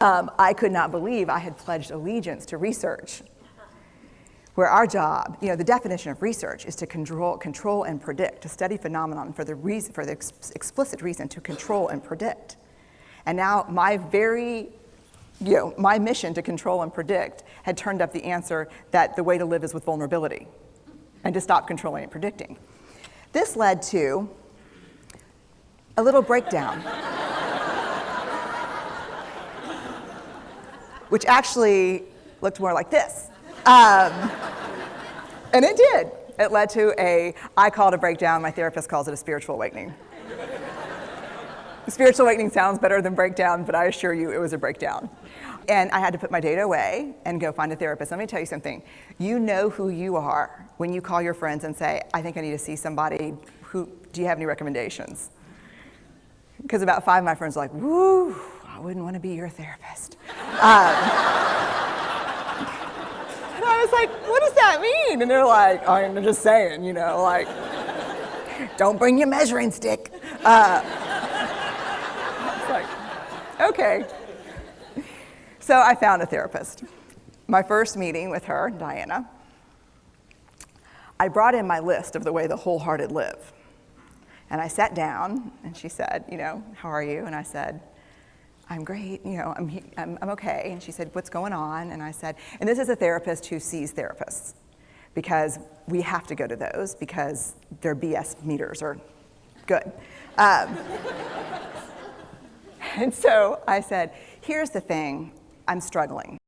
I could not believe I had pledged allegiance to research, where our job, the definition of research is to control and predict, to study phenomenon for the explicit reason to control and predict. And now my mission to control and predict had turned up the answer that the way to live is with vulnerability and to stop controlling and predicting. This led to a little breakdown, which actually looked more like this. And it did. It led to I call it a breakdown, my therapist calls it a spiritual awakening. Spiritual awakening sounds better than breakdown, but I assure you it was a breakdown. And I had to put my data away and go find a therapist. Let me tell you something. You know who you are when you call your friends and say, I think I need to see somebody. Do you have any recommendations? Because about 5 of my friends are like, woo, I wouldn't want to be your therapist. And I was like, what does that mean? And they're like, oh, I'm just saying, don't bring your measuring stick. I was like, okay. So I found a therapist. My first meeting with her, Diana, I brought in my list of the way the wholehearted live. And I sat down, and she said, how are you? And I said, I'm great, I'm okay. And she said, what's going on? And I said, and this is a therapist who sees therapists, because we have to go to those because their BS meters are good. And so I said, here's the thing, I'm struggling.